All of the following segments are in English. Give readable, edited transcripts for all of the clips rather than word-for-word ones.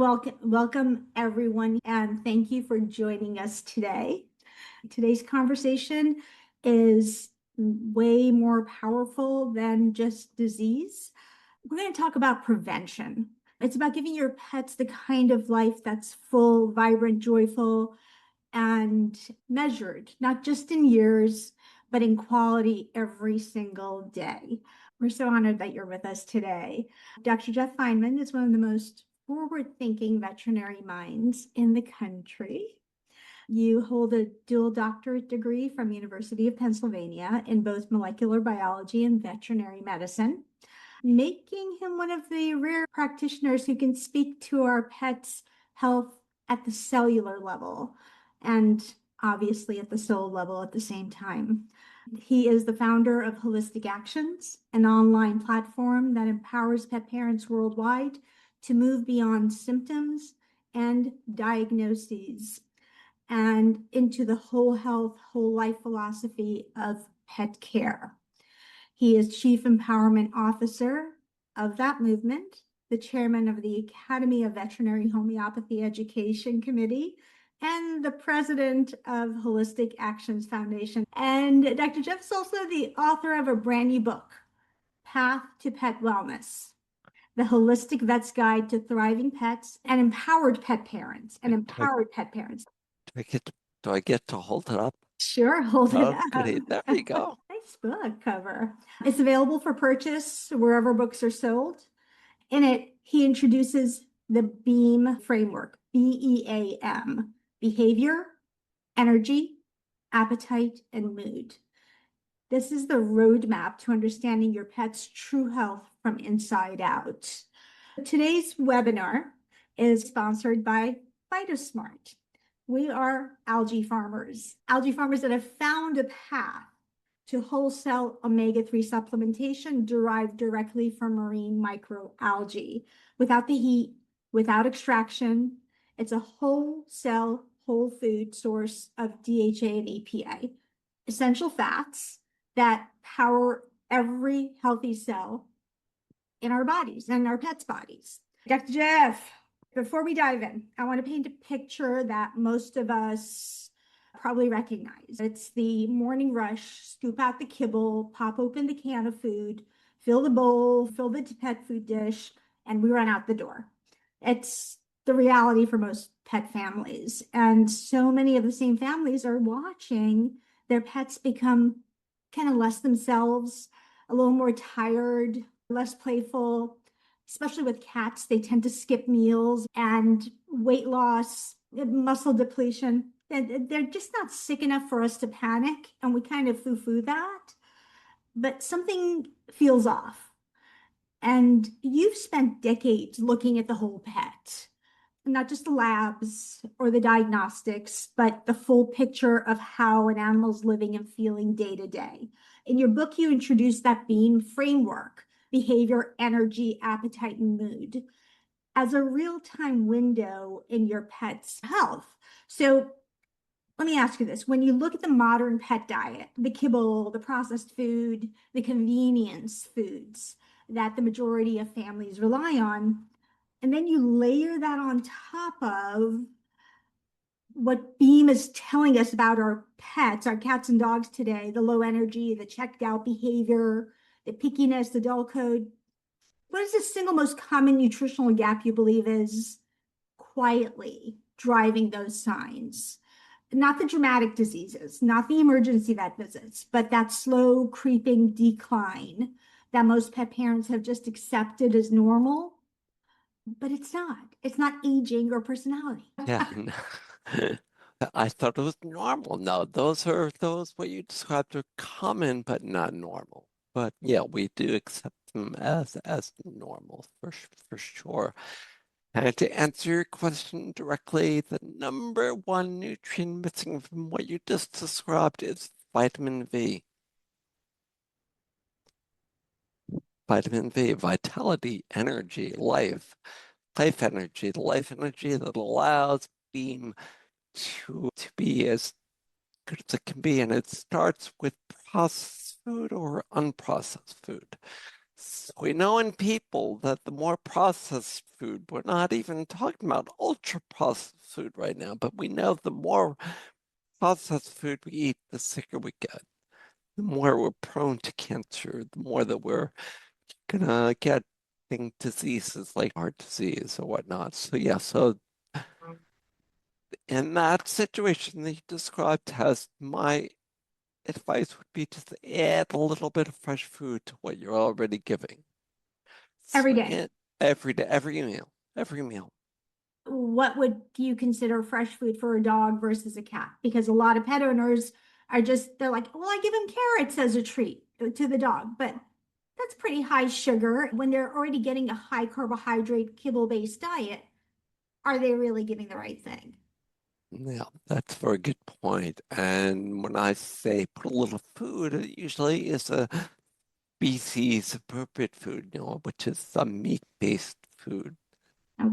Welcome everyone, and thank you for joining us today. Today's conversation is way more powerful than just disease. We're going to talk about prevention. It's about giving your pets the kind of life that's full, vibrant, joyful, and measured, not just in years, but in quality every single day. We're so honored that you're with us today. Dr. Jeff Feinman is one of the most forward-thinking veterinary minds in the country. You hold a dual doctorate degree from University of Pennsylvania in both molecular biology and veterinary medicine, making him one of the rare practitioners who can speak to our pets' health at the cellular level and obviously at the soul level at the same time. He is the founder of Holistic Actions, an online platform that empowers pet parents worldwide to move beyond symptoms and diagnoses and into the whole health, whole life philosophy of pet care. He is Chief Empowerment Officer of that movement, the chairman of the Academy of Veterinary Homeopathy Education Committee, and the president of Holistic Actions Foundation. And Dr. Jeff is also the author of a brand new book, Path to Pet Wellness, the Holistic Vet's Guide to Thriving Pets and Empowered Pet Parents. Do I get to hold it up? Sure, hold it Okay, there we up. go. Nice book cover. It's available for purchase wherever books are sold. In it, he introduces the BEAM framework, BEAM, behavior, energy, appetite, and mood. This is the roadmap to understanding your pet's true health from inside out. Today's webinar is sponsored by Phytosmart. We are algae farmers that have found a path to wholesale omega-3 supplementation derived directly from marine microalgae without the heat, without extraction. It's a wholesale, whole food source of DHA and EPA, essential fats that power every healthy cell in our bodies and our pets' bodies. Dr. Jeff, before we dive in, I want to paint a picture that most of us probably recognize. It's the morning rush, scoop out the kibble, pop open the can of food, fill the bowl, fill the pet food dish, and we run out the door. It's the reality for most pet families. And so many of the same families are watching their pets become kind of less themselves, a little more tired, less playful. Especially with cats, they tend to skip meals and weight loss, muscle depletion. They're just not sick enough for us to panic, and we kind of foo-foo that. But something feels off. And you've spent decades looking at the whole pet, not just the labs or the diagnostics, but the full picture of how an animal's living and feeling day to day. In your book, you introduced that BEAM framework: behavior, energy, appetite, and mood, as a real-time window in your pet's health. So let me ask you this. When you look at the modern pet diet, the kibble, the processed food, the convenience foods that the majority of families rely on, and then you layer that on top of what BEAM is telling us about our pets, our cats and dogs today, the low energy, the checked out behavior, the pickiness, the dull code. What is the single most common nutritional gap you believe is quietly driving those signs? Not the dramatic diseases, not the emergency vet visits, but that slow creeping decline that most pet parents have just accepted as normal. But it's not. It's not aging or personality. Yeah. I thought it was normal. No, those what you described are common but not normal. But yeah, we do accept them as normal for sure. And to answer your question directly, the number one nutrient missing from what you just described is vitamin V. Vitamin V, vitality, energy, life energy, the life energy that allows beam to be as good as it can be. And it starts with processed food or unprocessed food. So we know in people that the more processed food, we're not even talking about ultra processed food right now, but we know the more processed food we eat, the sicker we get. The more we're prone to cancer, the more that we're gonna get diseases like heart disease or whatnot. So yeah, so in that situation that you described, Tess, my advice would be just add a little bit of fresh food to what you're already giving. Every So day. every day, every meal. What would you consider fresh food for a dog versus a cat? Because a lot of pet owners are just, they're like, well, I give him carrots as a treat to the dog, but that's pretty high sugar. When they're already getting a high carbohydrate, kibble-based diet, are they really giving the right thing? Yeah, that's a very good point. And when I say put a little food, it usually is a species appropriate food, which is some meat-based food.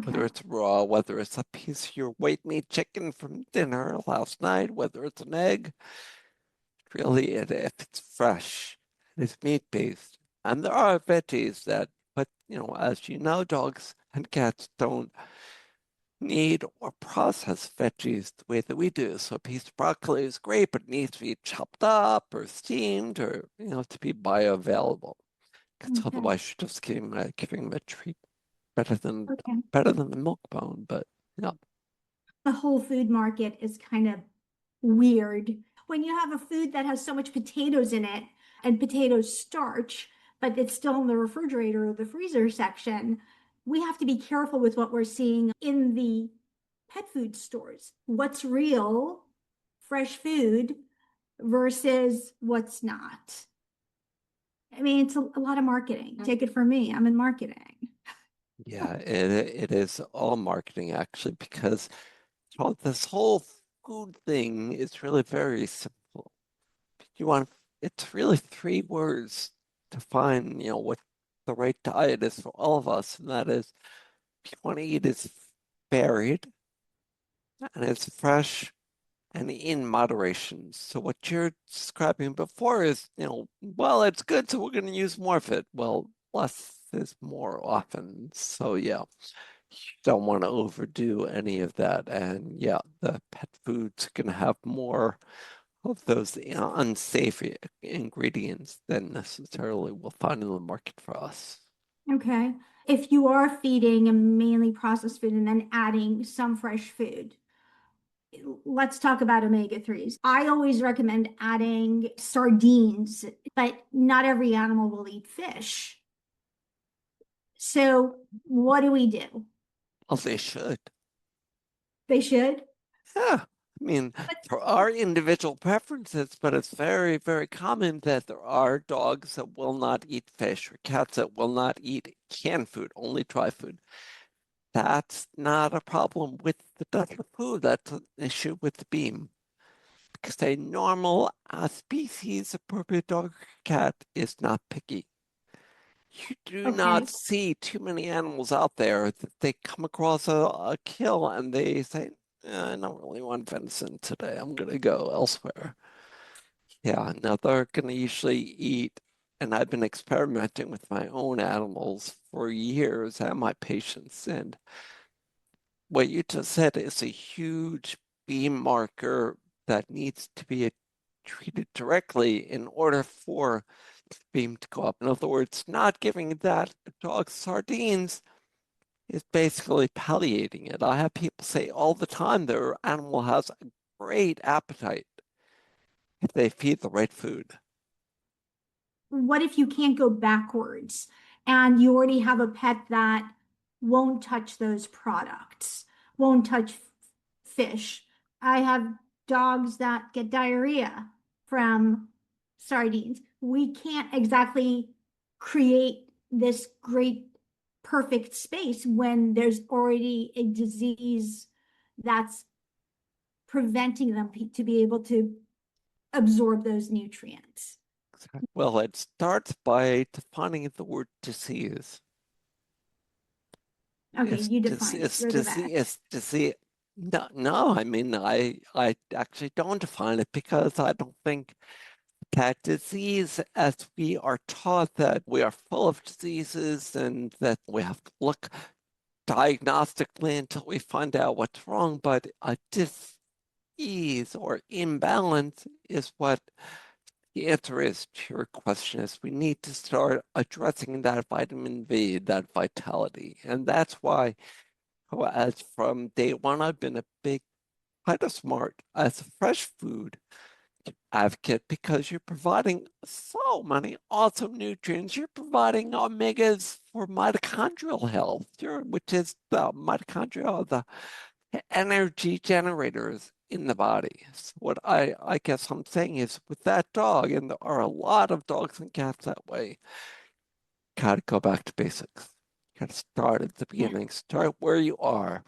Whether Okay. it's raw, whether it's a piece of your white meat chicken from dinner last night, whether it's an egg, really, if it's fresh, it's meat-based. And there are veggies that, but as you know, dogs and cats don't need or process veggies the way that we do. So a piece of broccoli is great, but it needs to be chopped up or steamed or, to be bioavailable. Because Okay. otherwise you're just giving them a treat better than Okay. better than the milk bone. But yeah. The whole food market is kind of weird. When you have a food that has so much potatoes in it and potato starch, but it's still in the refrigerator or the freezer section, we have to be careful with what we're seeing in the pet food stores. What's real, fresh food versus what's not. I mean, it's a lot of marketing. Take it from me. I'm in marketing. Yeah, it is all marketing actually, because this whole food thing is really very simple. You want It's really three words to find, what the right diet is for all of us, and that is you want to eat is varied and it's fresh and in moderation. So what you're describing before is, well, it's good, so we're going to use more of it. Well, less is more often. So yeah, you don't want to overdo any of that. And yeah, the pet food's going to have more of those unsafe ingredients than necessarily we'll find in the market for us. Okay. If you are feeding a mainly processed food and then adding some fresh food, let's talk about omega-3s. I always recommend adding sardines, but not every animal will eat fish. So what do we do? Well, they should. They should. Yeah. I mean, But there are individual preferences, but it's very, very common that there are dogs that will not eat fish or cats that will not eat canned food, only dry food. That's not a problem with the Dutch food. That's an issue with the beam. Because a normal species appropriate dog or cat is not picky. You do not okay, see too many animals out there that they come across a kill and they say, I don't really want venison today. I'm going to go elsewhere. Yeah, now they're going to usually eat, and I've been experimenting with my own animals for years and my patients. And what you just said is a huge beam marker that needs to be treated directly in order for the beam to go up. In other words, not giving that dog sardines is basically palliating it. I have people say all the time their animal has a great appetite if they feed the right food. what if you can't go backwards and you already have a pet that won't touch those products, won't touch fish? I have dogs that get diarrhea from sardines. We can't exactly create this great, perfect space when there's already a disease that's preventing them to be able to absorb those nutrients. Well, it starts by defining the word disease. Okay, It's you dis define it. it's You're the disease vet. it's disease. No, no, I mean I actually don't define it because I don't think that disease, as we are taught that we are full of diseases and that we have to look diagnostically until we find out what's wrong, but a disease or imbalance is what the answer is to your question is we need to start addressing that vitamin B, that vitality. And that's why, as from day one, I've been a big Phytosmart as a fresh food advocate because you're providing so many awesome nutrients. You're providing omegas for mitochondrial health, which is the mitochondria, the energy generators in the body. So what I guess I'm saying is with that dog, and there are a lot of dogs and cats that way, gotta go back to basics. Gotta start at the Yeah. beginning, start where you are.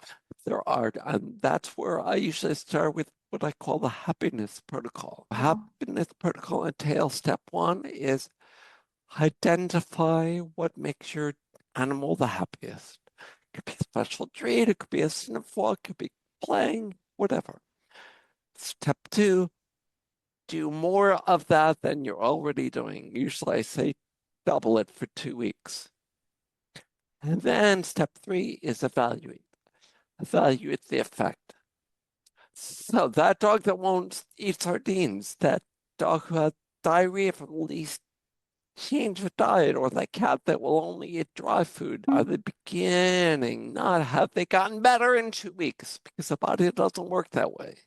There are, and that's where I usually start with what I call the happiness protocol. Well, Happiness protocol entails step one is identify what makes your animal the happiest. It could be a special treat, it could be a sniffle, it could be playing, whatever. Step two, do more of that than you're already doing. Usually I say double it for 2 weeks. And then step three is evaluate. Evaluate the effect. So that dog that won't eat sardines, that dog who has diarrhea from the least change of diet, or that cat that will only eat dry food, are they beginning? Not have they gotten better in 2 weeks? Because the body doesn't work that way.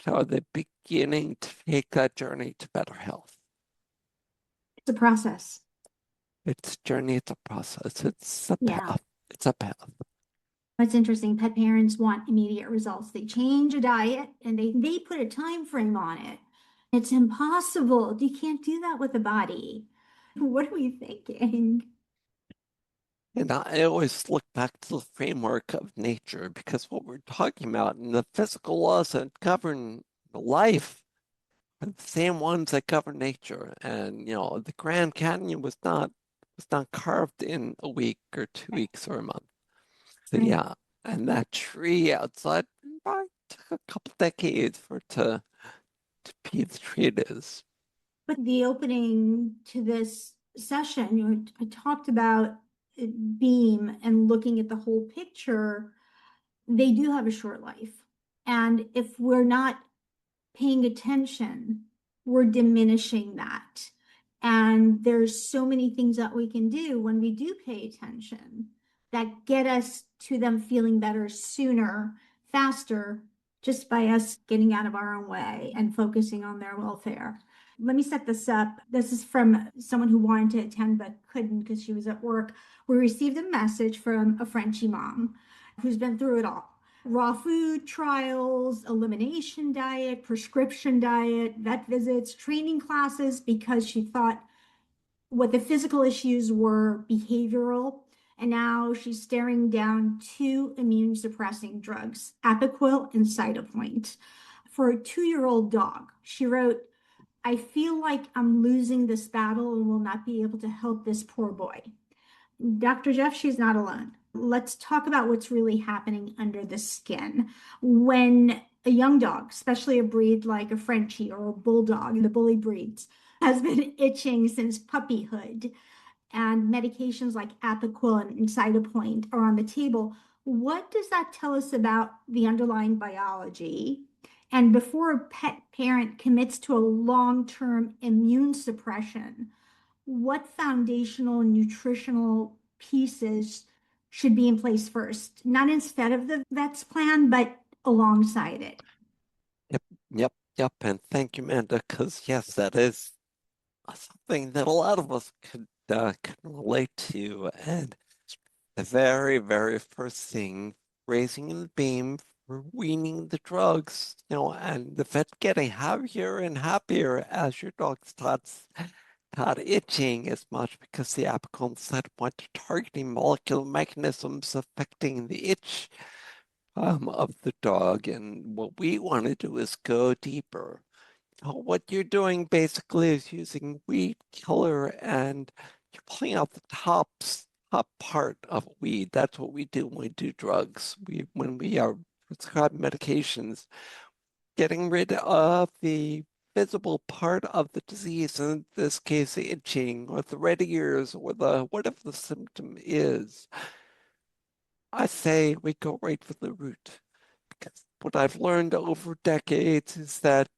So are they beginning to take that journey to better health? it's a process. It's a journey, it's a process, it's a Yeah. path. It's a path. What's interesting, pet parents want immediate results. They change a diet and they put a time frame on it. It's impossible. You can't do that with the body. What are we thinking? And I always look back to the framework of nature because what we're talking about and the physical laws that govern life are the same ones that govern nature. And the Grand Canyon was not carved in a week or 2 weeks or a month. So Right. yeah, and that tree outside probably took a couple decades for it to be the tree it is. But the opening to this session, I talked about Beam and looking at the whole picture. They do have a short life. And if we're not paying attention, we're diminishing that. And there's so many things that we can do when we do pay attention that get us to them feeling better sooner, faster, just by us getting out of our own way and focusing on their welfare. Let me set this up. This is from someone who wanted to attend but couldn't because she was at work. We received a message from a Frenchie mom who's been through it all: raw food trials, elimination diet, prescription diet, vet visits, training classes, because she thought what the physical issues were behavioral. And now she's staring down two immune suppressing drugs, Apoquil and Cytopoint, for a 2-year-old dog. She wrote, "I feel like I'm losing this battle and will not be able to help this poor boy." Dr. Jeff, she's not alone. Let's talk about what's really happening under the skin. When a young dog, especially a breed like a Frenchie or a bulldog, the bully breeds, has been itching since puppyhood, and medications like Apoquil and Cytopoint are on the table, what does that tell us about the underlying biology? And before a pet parent commits to a long-term immune suppression, what foundational nutritional pieces should be in place first? Not instead of the vet's plan, but alongside it. Yep, yep, yep. And thank you, Amanda, because yes, that is something that a lot of us could relate to. And the very, very first thing, raising in the beam for weaning the drugs, and the vet getting happier and happier as your dog starts not itching as much because the apical side point to targeting molecular mechanisms affecting the itch of the dog. And what we want to do is go deeper. What you're doing basically is using weed killer and you're pulling out the top part of weed. That's what we do when we do drugs. When we are prescribed medications, getting rid of the visible part of the disease, in this case, itching or the red ears or the whatever the symptom is, I say we go right for the root. Because what I've learned over decades is that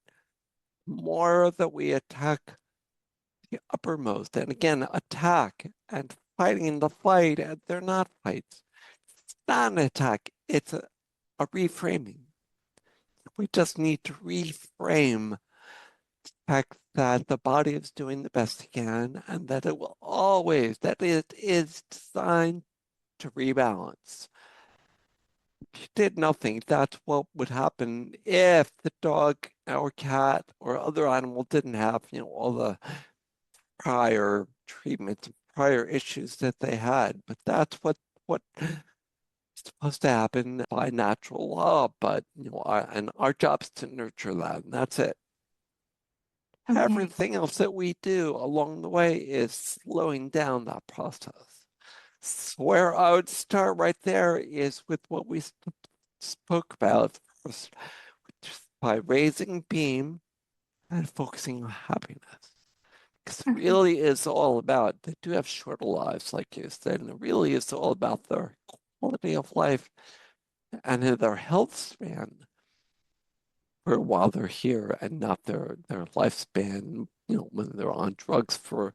more that we attack the uppermost, and again, attack and fighting the fight, and they're not fights. It's not an attack, it's a reframing. We just need to reframe the fact that the body is doing the best it can and that it will always, that it is designed to rebalance. If you did nothing, that's what would happen if the dog or cat or other animal didn't have, all the prior treatments, prior issues that they had. But that's what is supposed to happen by natural law. But and our job is to nurture that, and that's it. Okay. Everything else that we do along the way is slowing down that process. So where I would start right there is with what we spoke about first, which is by raising beam and focusing on happiness. Because it Okay. really is all about, they do have shorter lives, like you said, and it really is all about their quality of life and their health span for while they're here and not their lifespan, when they're on drugs for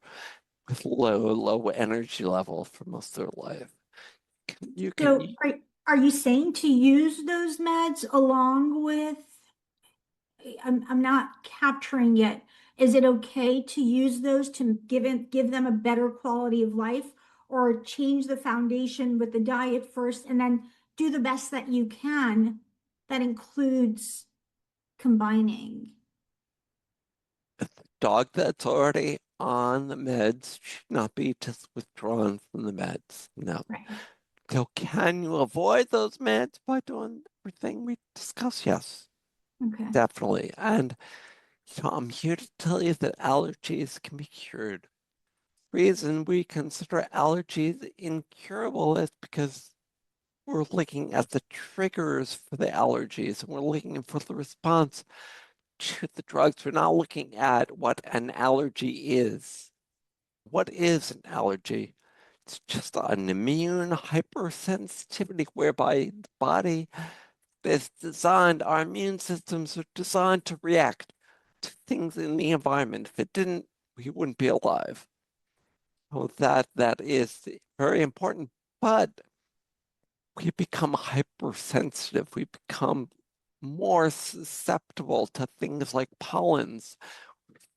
with low energy level for most of their life. You can So are you saying to use those meds along with, I'm not capturing yet. Is it okay to use those to give them a better quality of life, or change the foundation with the diet first and then do the best that you can that includes combining? a dog that's already on the meds should not be just withdrawn from the meds. No. Right. So can you avoid those meds by doing everything we discussed? Yes, Okay. definitely. And I'm here to tell you that allergies can be cured. Reason we consider allergies incurable is because we're looking at the triggers for the allergies and we're looking for the response to the drugs. We're not looking at what an allergy is. What is an allergy? It's just an immune hypersensitivity whereby the body is designed, our immune systems are designed to react to things in the environment. If it didn't, we wouldn't be alive. So that is very important. But we become hypersensitive. We become more susceptible to things like pollens,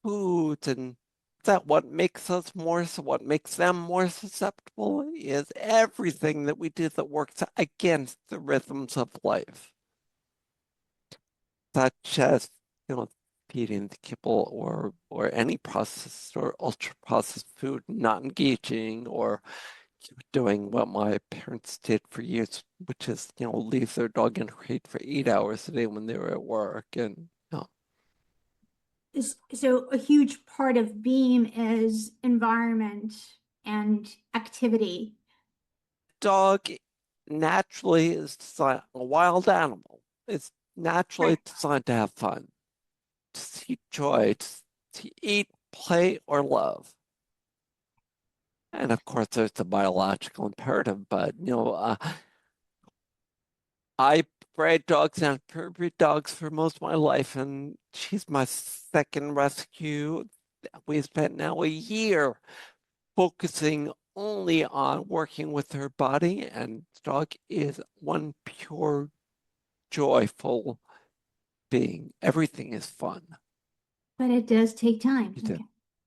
foods, and that what makes us more, so what makes them more susceptible is everything that we do that works against the rhythms of life, such as, feeding the kibble or any processed or ultra processed food, not engaging or doing what my parents did for years, which is, leave their dog in a crate for 8 hours a day when they were at work. And So a huge part of BEAM is environment and activity. dog naturally is designed, a wild animal. It's naturally Right. designed to have fun, to seek joy, to eat, play, or love. And of course, there's the biological imperative, but I bred dogs and purebred dogs for most of my life, and she's my second rescue. We spent now a year focusing only on working with her body, and the dog is one pure, joyful being. Everything is fun. But it does take time. You did. Okay.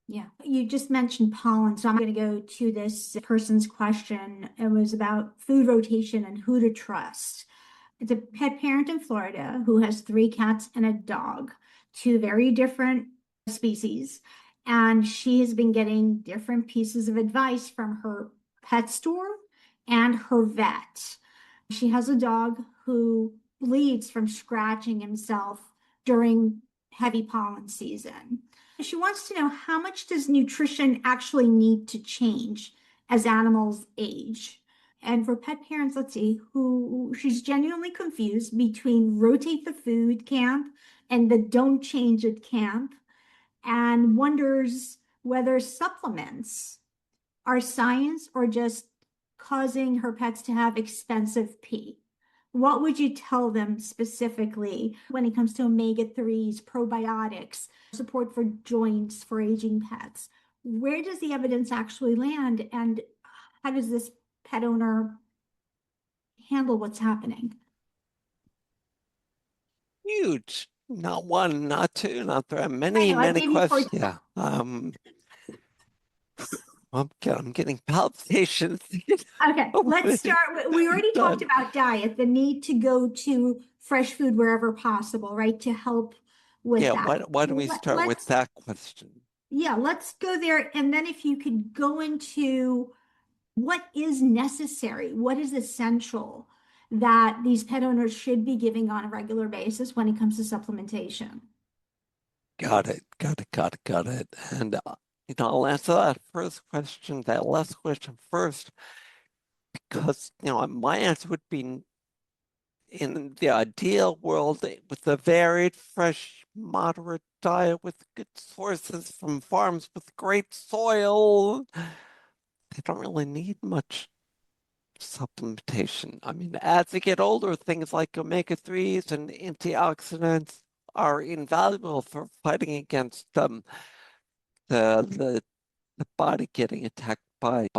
Yeah. You just mentioned pollen, so I'm going to go to this person's question. It was about food rotation and who to trust. It's a pet parent in Florida who has three cats and a dog, two very different species. And she has been getting different pieces of advice from her pet store and her vet. She has a dog who bleeds from scratching himself during heavy pollen season. She wants to know, how much does nutrition actually need to change as animals age? And for pet parents, let's see, who she's genuinely confused between rotate the food camp and the don't change it camp. and wonders whether supplements are science or just causing her pets to have expensive pee. What would you tell them specifically when it comes to omega-3s, probiotics, support for joints for aging pets? Where does the evidence actually land, and how does this pet owner handle what's happening? Huge. Not one, not two, not three. I Many, know I many gave you four. questions. Yeah. I'm getting palpitations. Okay, let's start with, we already talked Done. about diet, the need to go to fresh food wherever possible, right? To help with Yeah, that. why don't we start with Let's, that question? yeah, let's go there. And then if you could go into what is necessary, what is essential that these pet owners should be giving on a regular basis when it comes to supplementation. Got it, got it, got it, got it. And I'll answer that first question, that last question first, because my answer would be in the ideal world with a varied, fresh, moderate diet with good sources from farms with great soil. They don't really need much supplementation. I mean, as they get older, things like omega-3s and antioxidants are invaluable for fighting against the the body getting attacked by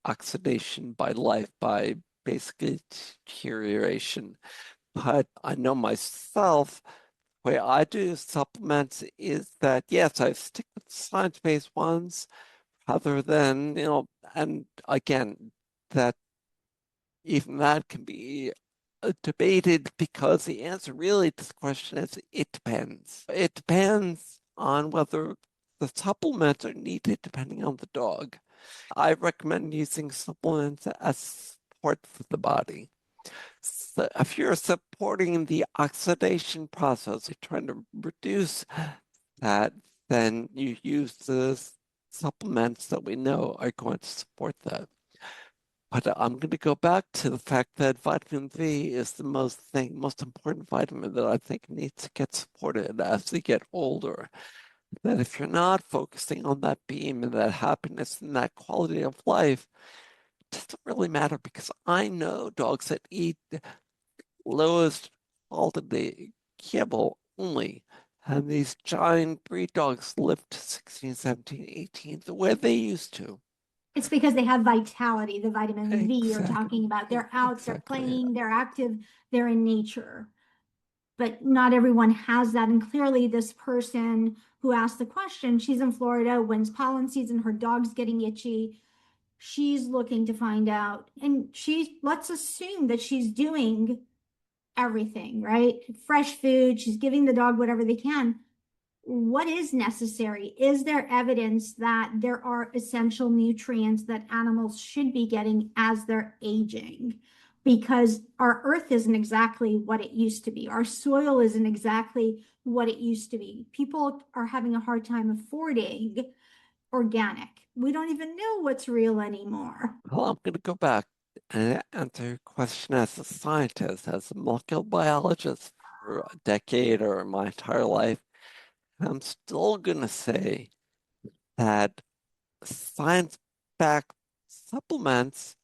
oxidation, by life, by basically deterioration. But I know myself, the way I do supplements is that yes, I stick with science-based ones rather than, and again, that even that can be debated because the answer really to the question is it depends. It depends on whether the supplements are needed depending on the dog. I recommend using supplements as support for the body. So if you're supporting the oxidation process, you're trying to reduce that, then you use the supplements that we know are going to support that. But I'm going to go back to the fact that vitamin D is the most important vitamin that I think needs to get supported as they get older. That if you're not focusing on that beam and that happiness and that quality of life, it doesn't really matter because I know dogs that eat lowest quality kibble only. And these giant breed dogs live to 16, 17, 18 the way they used to. It's because they have vitality, the vitamin V you're talking Exactly. about. They're out, they're Exactly. playing, they're active, they're in nature. But not everyone has that. And clearly, this person who asked the question, she's in Florida, when's pollen season, her dog's getting itchy. She's looking to find out. And let's assume that she's doing everything, right? Fresh food, she's giving the dog whatever they can. What is necessary? Is there evidence that there are essential nutrients that animals should be getting as they're aging? Because our earth isn't exactly what it used to be. Our soil isn't exactly what it used to be. People are having a hard time affording organic. We don't even know what's real anymore. Well, I'm going to go back and answer your question as a scientist, as a molecular biologist for a decade or my entire life. I'm still going to say that science-backed supplements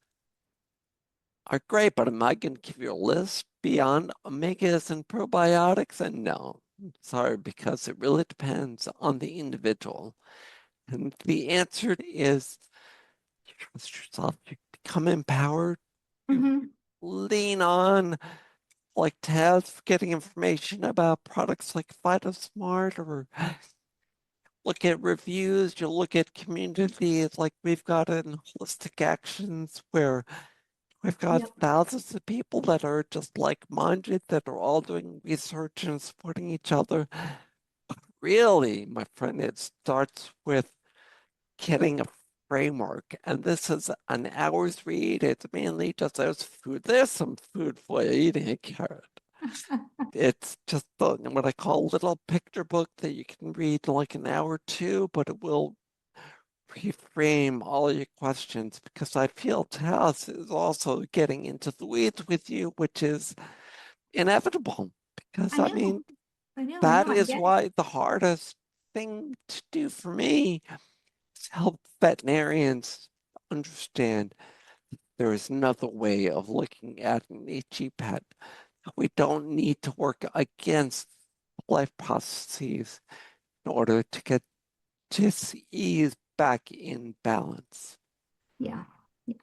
are great, but am I going to give you a list beyond omegas and probiotics? And no, sorry, because it really depends on the individual. And the answer is you trust yourself, you become empowered, you Mhm. lean on like tabs for getting information about products like Phytosmart or look at reviews, you look at communities like we've got in Holistic Actions where we've got Yep. thousands of people that are just like-minded that are all doing research and supporting each other. Really, my friend, it starts with getting a framework. And this is an hour's read. It's mainly just there's food. There's some food for you eating a carrot. It's just what I call a little picture book that you can read in like an hour or two, but it will reframe all your questions because I feel Taz is also getting into the weeds with you, which is inevitable. Because I I know, mean, I know, that I is get it. why the hardest thing to do for me is help veterinarians understand there is another way of looking at an itchy pet. We don't need to work against life processes in order to get dis-ease back in balance. Yeah. Yeah.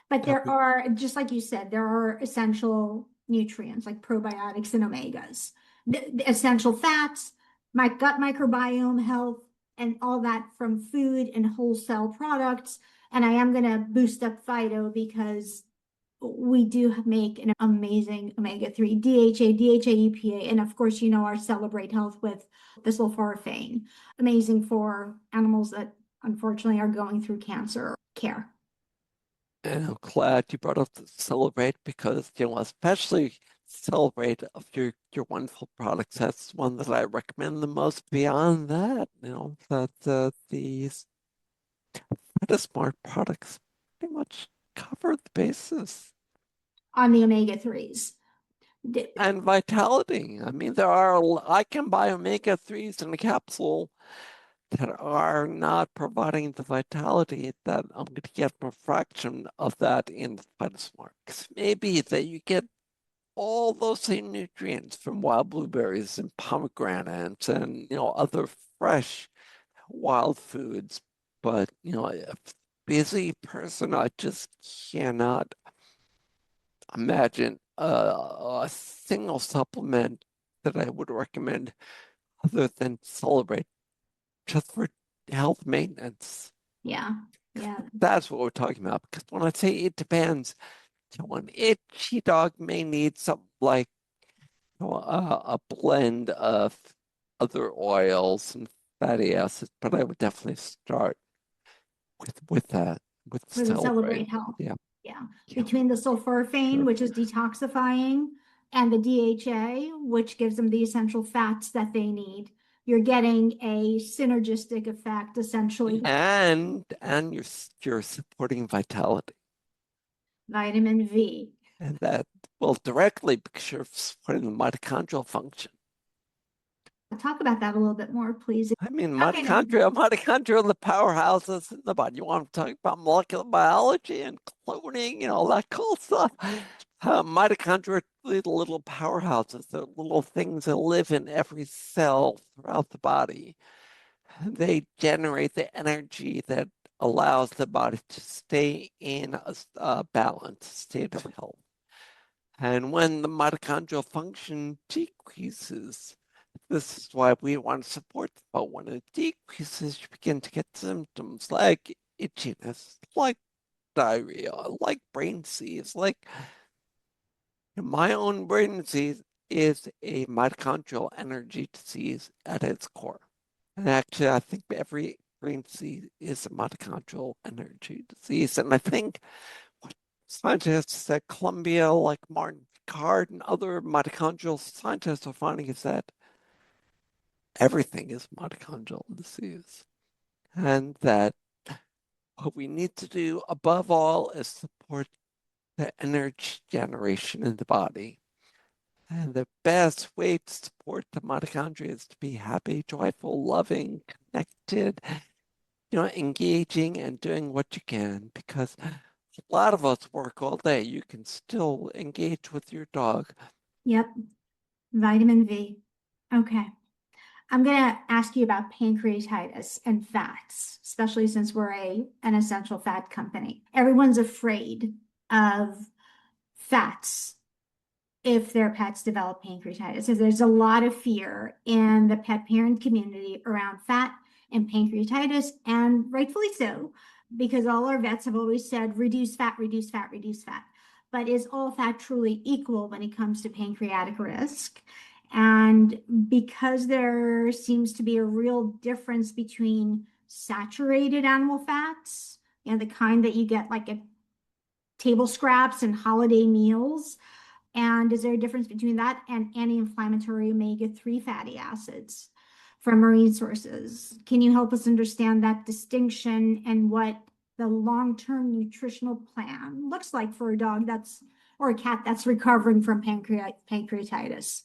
But there are, just like you said, there are essential nutrients like probiotics and omegas, the essential fats, my gut microbiome health, and all that from food and whole cell products. And I am going to boost up Phyto because we do make an amazing omega-3, DHA, DHA, EPA, and of course, our Celebrate Health with the sulforaphane. Amazing for animals that unfortunately are going through cancer care. And I'm glad you brought up the Celebrate because, especially Celebrate of your wonderful products. That's one that I recommend the most. Beyond that, that these Phytosmart products pretty much cover the basis. On the omega-3s. And vitality. I mean, I can buy omega-3s in a capsule that are not providing the vitality that I'm going to get from a fraction of that in the Phytosmart. Because maybe that you get all those same nutrients from wild blueberries and pomegranates and other fresh wild foods. But a busy person, I just cannot imagine a single supplement that I would recommend other than Celebrate just for health maintenance. Yeah. Yeah. That's what we're talking about. Because when I say it depends, an itchy dog may need something like a blend of other oils and fatty acids, but I would definitely start with that, with For the Celebrate. Celebrate Health. Yeah, Yeah. yeah, Between the sulforaphane, sure. which is detoxifying, and the DHA, which gives them the essential fats that they need, you're getting a synergistic effect, essentially. And you're supporting vitality. Vitamin V. And that will directly because you're supporting the mitochondrial function. Talk about that a little bit more, please. I mean, Okay. mitochondria are the powerhouses in the body. You want to talk about molecular biology and cloning, all that cool stuff. Mitochondria are the little powerhouses. They're little things that live in every cell throughout the body. They generate the energy that allows the body to stay in a balanced state of health. And when the mitochondrial function decreases, this is why we want to support them. But when it decreases, you begin to get symptoms like itchiness, like diarrhea, like brain disease, like my own brain disease is a mitochondrial energy disease at its core. And actually, I think every brain disease is a mitochondrial energy disease. And I think what scientists at Columbia, like Martin Picard and other mitochondrial scientists, are finding is that everything is mitochondrial disease. And that what we need to do above all is support the energy generation in the body. And the best way to support the mitochondria is to be happy, joyful, loving, connected, engaging and doing what you can because a lot of us work all day. You can still engage with your dog. Yep. Vitamin V. Okay. I'm going to ask you about pancreatitis and fats, especially since we're an essential fat company. Everyone's afraid of fats if their pets develop pancreatitis. So there's a lot of fear in the pet parent community around fat and pancreatitis, and rightfully so, because all our vets have always said, reduce fat, reduce fat, reduce fat. But is all fat truly equal when it comes to pancreatic risk? And because there seems to be a real difference between saturated animal fats and the kind that you get like at table scraps and holiday meals, and is there a difference between that and anti-inflammatory omega-3 fatty acids from marine sources? Can you help us understand that distinction and what the long-term nutritional plan looks like for a dog or a cat that's recovering from pancreatitis?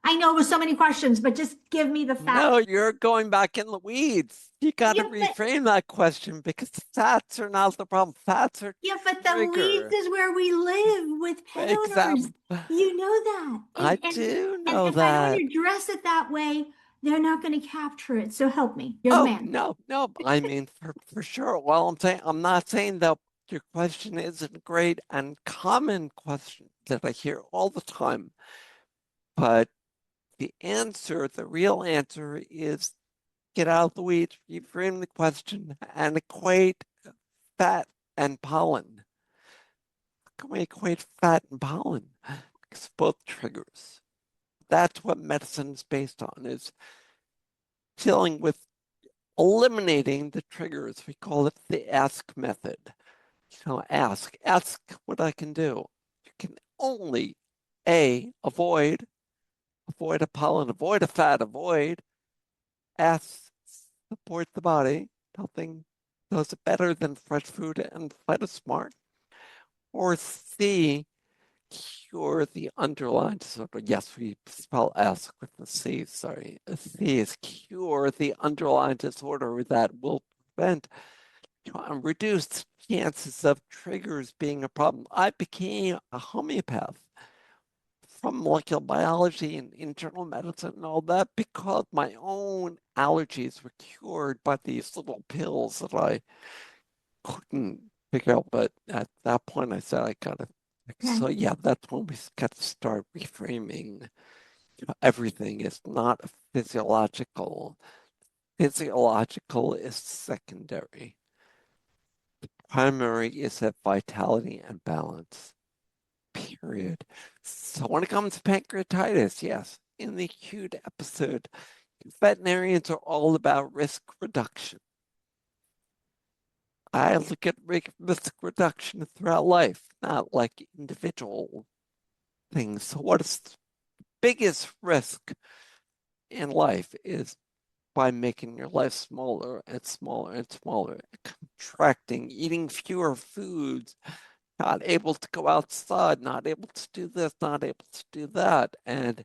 I know with so many questions, but just give me the facts. No, you're going back in the weeds. You got to Yeah, but reframe that question because fats are not the problem. Fats are yeah, but the weeds trigger. is where we live with pet owners. Exactly. You know that. I do And know if I that. don't address it that way, they're not going to capture it. So help me. You're the Oh, man. no, no. I mean, for sure. Well, I'm not saying that your question isn't a great and common question that I hear all the time, but the real answer is get out of the weeds, reframe the question, and equate fat and pollen. How can we equate fat and pollen? It's both triggers. That's what medicine is based on, is dealing with eliminating the triggers. We call it the ask method. Ask what I can do. You can only avoid a pollen, avoid a fat, avoid ask, support the body. Nothing does it better than fresh food and Phytosmart. Or C, cure the underlying disorder. Yes, we spell ask with the C, sorry. C is cure the underlying disorder that will prevent reduce chances of triggers being a problem. I became a homeopath from molecular biology and internal medicine and all that because my own allergies were cured by these little pills that I couldn't figure out. But at that point, I said, I gotta fix. Okay. So, yeah, that's when we got to start reframing. Everything is not physiological. Physiological is secondary. Primary is that vitality and balance, period. So when it comes to pancreatitis, yes, in the acute episode, veterinarians are all about risk reduction. I look at risk reduction throughout life, not like individual things. So what is the biggest risk in life is by making your life smaller and smaller and smaller, contracting, eating fewer foods, not able to go outside, not able to do this, not able to do that. And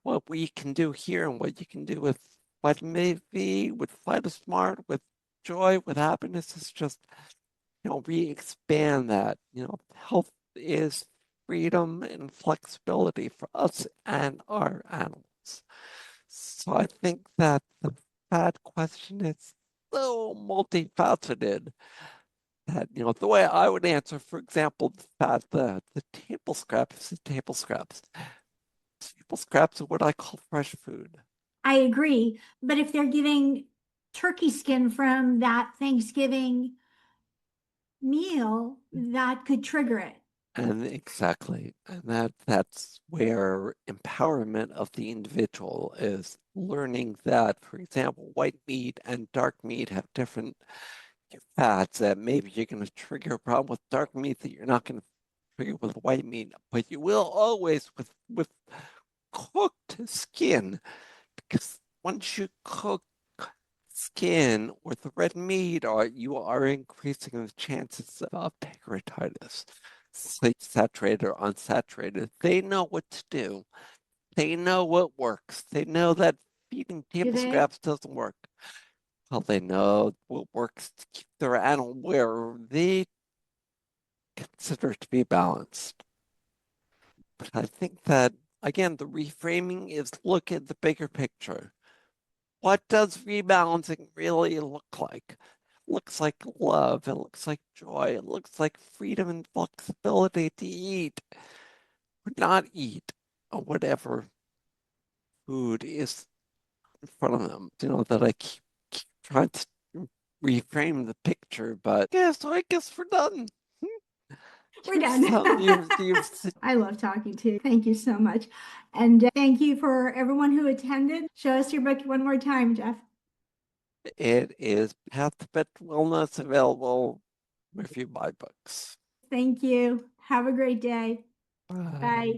what we can do here and what you can do with vitamin V, with Phytosmart, with joy, with happiness is just, we expand that. Health is freedom and flexibility for us and our animals. So I think that the fat question is so multifaceted that, the way I would answer, for example, the table scraps, table scraps are what I call fresh food. I agree. But if they're getting turkey skin from that Thanksgiving meal, that could trigger it. And exactly, and that's where empowerment of the individual is learning that, for example, white meat and dark meat have different fats that maybe you're going to trigger a problem with dark meat that you're not going to trigger with white meat, but you will always with cooked skin, because once you cook skin with the red meat, or you are increasing the chances of pancreatitis. Saturated or unsaturated, they know what to do. They know what works. They know that feeding Do table they? scraps doesn't work. Well, they know what works to keep their animal where they consider to be balanced. But I think that, again, the reframing is look at the bigger picture. What does rebalancing really look like? It looks like love. It looks like joy. It looks like freedom and flexibility to eat or not eat or whatever food is in front of them. That I keep trying to reframe the picture, but yeah, so I guess we're done. We're done. You've I love talking to you. Thank you so much. And thank you for everyone who attended. Show us your book one more time, Jeff. It is Path to Better Wellness available if you buy books. Thank you. Have a great day. Bye. Bye.